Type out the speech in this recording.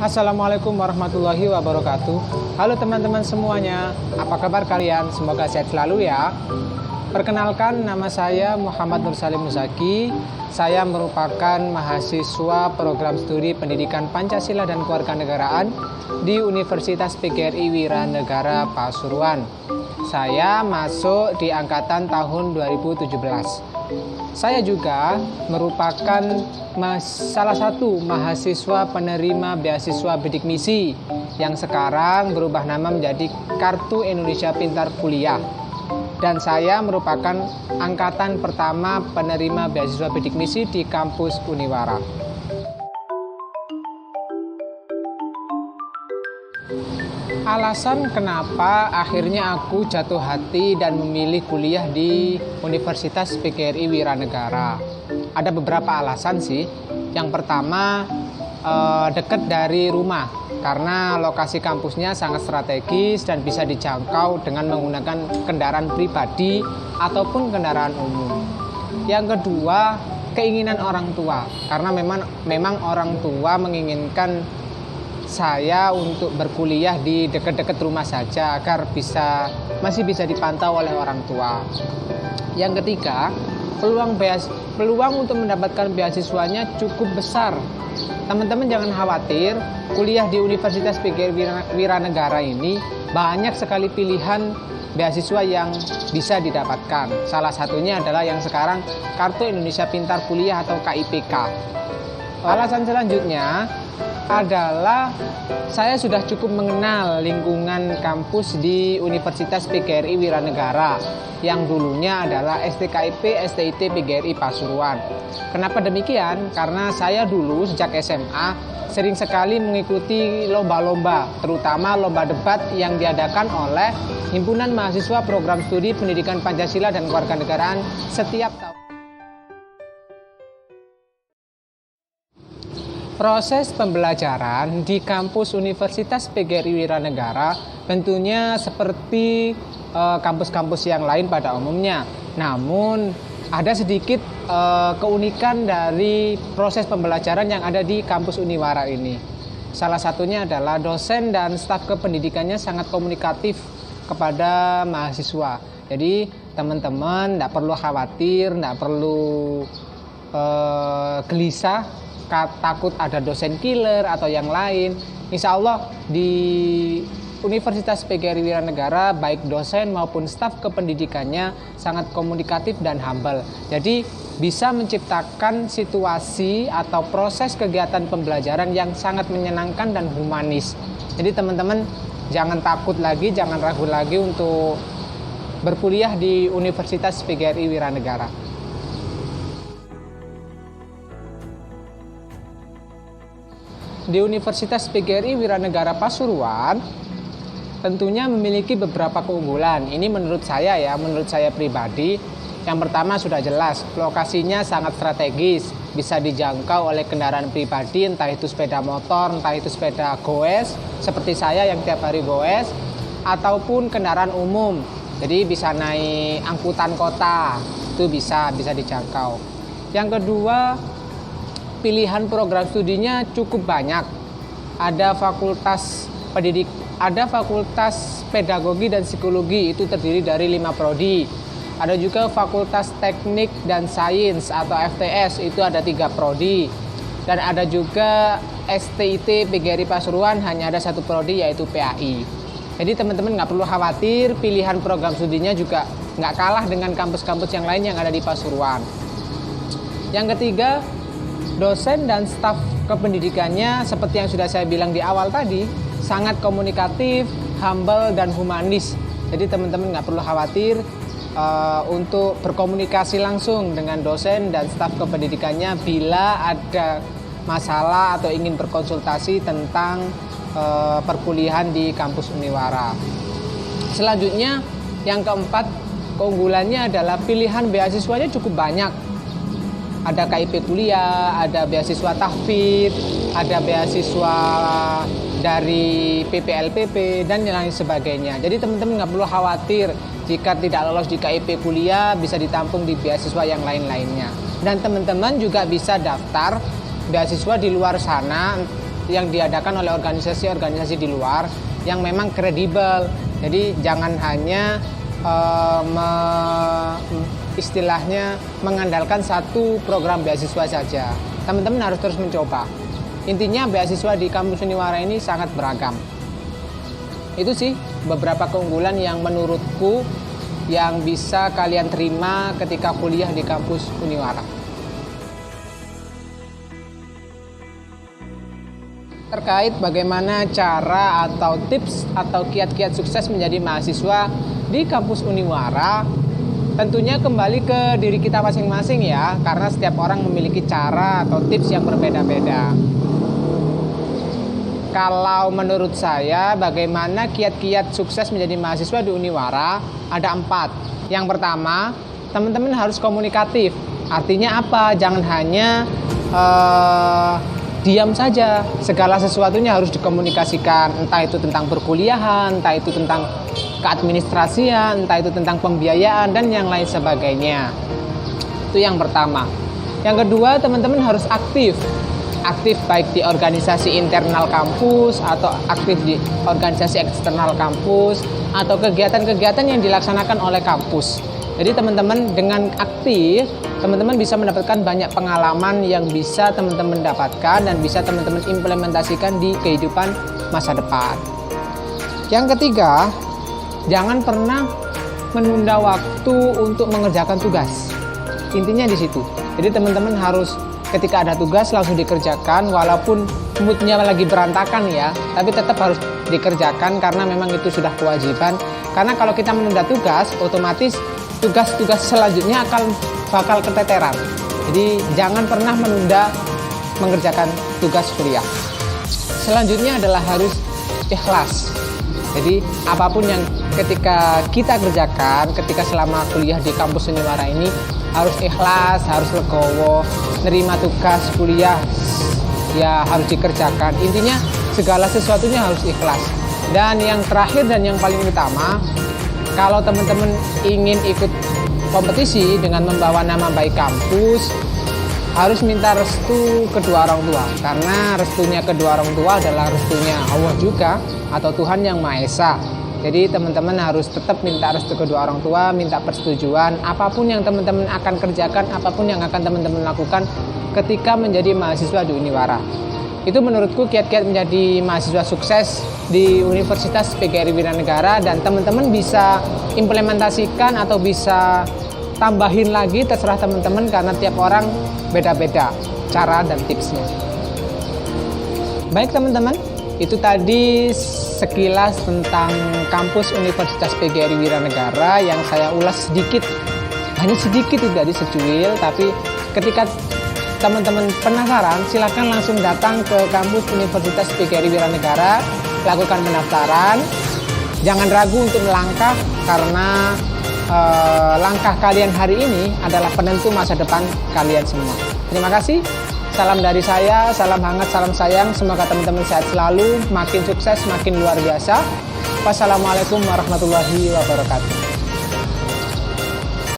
Assalamualaikum warahmatullahi wabarakatuh. Halo teman-teman semuanya, apa kabar kalian? Semoga sehat selalu ya. Perkenalkan, nama saya Muhammad Nur Salim Muzaki. Saya merupakan mahasiswa program studi pendidikan Pancasila dan Kewarganegaraan di Universitas PGRI Wiranegara Pasuruan. Saya masuk di angkatan tahun 2017. Saya juga merupakan salah satu mahasiswa penerima beasiswa bidik misi yang sekarang berubah nama menjadi Kartu Indonesia Pintar Kuliah. Dan saya merupakan angkatan pertama penerima beasiswa bidik misi di kampus Uniwara. Alasan kenapa akhirnya aku jatuh hati dan memilih kuliah di Universitas PGRI Wiranegara. Ada beberapa alasan sih. Yang pertama, dekat dari rumah karena lokasi kampusnya sangat strategis dan bisa dijangkau dengan menggunakan kendaraan pribadi ataupun kendaraan umum. Yang kedua, keinginan orang tua karena memang orang tua menginginkan saya untuk berkuliah di dekat-dekat rumah saja agar masih bisa dipantau oleh orang tua. Yang ketiga, peluang untuk mendapatkan beasiswanya cukup besar. Teman-teman jangan khawatir, kuliah di Universitas PGRI Wiranegara ini banyak sekali pilihan beasiswa yang bisa didapatkan. Salah satunya adalah yang sekarang Kartu Indonesia Pintar Kuliah atau KIPK. Alasan selanjutnya adalah saya sudah cukup mengenal lingkungan kampus di Universitas PGRI Wiranegara yang dulunya adalah STKIP STIT PGRI Pasuruan. Kenapa demikian? Karena saya dulu sejak SMA sering sekali mengikuti lomba-lomba, terutama lomba debat yang diadakan oleh Himpunan Mahasiswa Program Studi Pendidikan Pancasila dan Kewarganegaraan setiap tahun. Proses pembelajaran di kampus Universitas PGRI Wiranegara tentunya seperti kampus-kampus yang lain pada umumnya. Namun ada sedikit keunikan dari proses pembelajaran yang ada di kampus Uniwara ini. Salah satunya adalah dosen dan staf kependidikannya sangat komunikatif kepada mahasiswa. Jadi teman-teman tidak perlu khawatir, tidak perlu gelisah takut ada dosen killer atau yang lain. Insya Allah di Universitas PGRI Wiranegara baik dosen maupun staf kependidikannya sangat komunikatif dan humble. Jadi bisa menciptakan situasi atau proses kegiatan pembelajaran yang sangat menyenangkan dan humanis. Jadi teman-teman jangan takut lagi, jangan ragu lagi untuk berkuliah di Universitas PGRI Wiranegara. Di Universitas PGRI Wiranegara Pasuruan tentunya memiliki beberapa keunggulan. Ini menurut saya pribadi. Yang pertama sudah jelas, lokasinya sangat strategis, bisa dijangkau oleh kendaraan pribadi, entah itu sepeda motor, entah itu sepeda goes, seperti saya yang tiap hari goes, ataupun kendaraan umum. Jadi bisa naik angkutan kota, itu bisa dijangkau. Yang kedua, pilihan program studinya cukup banyak. Ada fakultas pedagogi dan psikologi, itu terdiri dari 5 prodi. Ada juga fakultas teknik dan sains atau FTS, itu ada 3 prodi. Dan ada juga STIT PGRI Pasuruan, hanya ada 1 prodi yaitu PAI. Jadi teman-teman nggak perlu khawatir, pilihan program studinya juga nggak kalah dengan kampus-kampus yang lain yang ada di Pasuruan. Yang ketiga, dosen dan staf kependidikannya seperti yang sudah saya bilang di awal tadi sangat komunikatif, humble dan humanis. Jadi teman-teman nggak perlu khawatir untuk berkomunikasi langsung dengan dosen dan staf kependidikannya bila ada masalah atau ingin berkonsultasi tentang perkuliahan di kampus Uniwara. Selanjutnya yang keempat, keunggulannya adalah pilihan beasiswanya cukup banyak. Ada KIP kuliah, ada beasiswa tahfidz, ada beasiswa dari PPLPP dan lain sebagainya. Jadi teman-teman nggak perlu khawatir jika tidak lolos di KIP kuliah bisa ditampung di beasiswa yang lain-lainnya. Dan teman-teman juga bisa daftar beasiswa di luar sana yang diadakan oleh organisasi-organisasi di luar yang memang kredibel. Jadi jangan hanya istilahnya mengandalkan satu program beasiswa saja. Teman-teman harus terus mencoba. Intinya beasiswa di kampus Uniwara ini sangat beragam. Itu sih beberapa keunggulan yang menurutku yang bisa kalian terima ketika kuliah di kampus Uniwara. Terkait bagaimana cara atau tips atau kiat-kiat sukses menjadi mahasiswa di kampus Uniwara, tentunya kembali ke diri kita masing-masing ya, karena setiap orang memiliki cara atau tips yang berbeda-beda. Kalau menurut saya, bagaimana kiat-kiat sukses menjadi mahasiswa di Uniwara, ada 4. Yang pertama, teman-teman harus komunikatif. Artinya apa? Jangan hanya diam saja, segala sesuatunya harus dikomunikasikan, entah itu tentang perkuliahan, entah itu tentang keadministrasian, entah itu tentang pembiayaan dan yang lain sebagainya. Itu yang pertama. Yang kedua, teman-teman harus aktif baik di organisasi internal kampus atau aktif di organisasi eksternal kampus atau kegiatan-kegiatan yang dilaksanakan oleh kampus. Jadi teman-teman dengan aktif, teman-teman bisa mendapatkan banyak pengalaman yang bisa teman-teman dapatkan dan bisa teman-teman implementasikan di kehidupan masa depan. Yang ketiga, jangan pernah menunda waktu untuk mengerjakan tugas. Intinya di situ. Jadi teman-teman harus ketika ada tugas langsung dikerjakan, walaupun moodnya lagi berantakan ya, tapi tetap harus dikerjakan karena memang itu sudah kewajiban. Karena kalau kita menunda tugas, otomatis tugas-tugas selanjutnya bakal keteteran. Jadi jangan pernah menunda mengerjakan tugas kuliah. Selanjutnya adalah harus ikhlas. Jadi apapun yang ketika kita kerjakan, ketika selama kuliah di kampus Uniwara ini harus ikhlas, harus legowo, nerima tugas kuliah ya harus dikerjakan. Intinya segala sesuatunya harus ikhlas. Dan yang terakhir dan yang paling utama, kalau teman-teman ingin ikut kompetisi dengan membawa nama baik kampus, harus minta restu kedua orang tua. Karena restunya kedua orang tua adalah restunya Allah juga, atau Tuhan Yang Maha Esa. Jadi teman-teman harus tetap minta restu kedua orang tua, minta persetujuan. Apapun yang teman-teman akan kerjakan, apapun yang akan teman-teman lakukan ketika menjadi mahasiswa di Uniwara. Itu menurutku kiat-kiat menjadi mahasiswa sukses di Universitas PGRI Wiranegara, dan teman-teman bisa implementasikan atau bisa tambahin lagi, terserah teman-teman karena tiap orang beda-beda cara dan tipsnya. Baik teman-teman, itu tadi sekilas tentang kampus Universitas PGRI Wiranegara yang saya ulas sedikit, hanya sedikit, tidak secuil, tapi ketika teman-teman penasaran, silakan langsung datang ke kampus Universitas PGRI Wiranegara, lakukan pendaftaran. Jangan ragu untuk melangkah karena langkah kalian hari ini adalah penentu masa depan kalian semua. Terima kasih. Salam dari saya, salam hangat, salam sayang. Semoga teman-teman sehat selalu, makin sukses, makin luar biasa. Wassalamualaikum warahmatullahi wabarakatuh.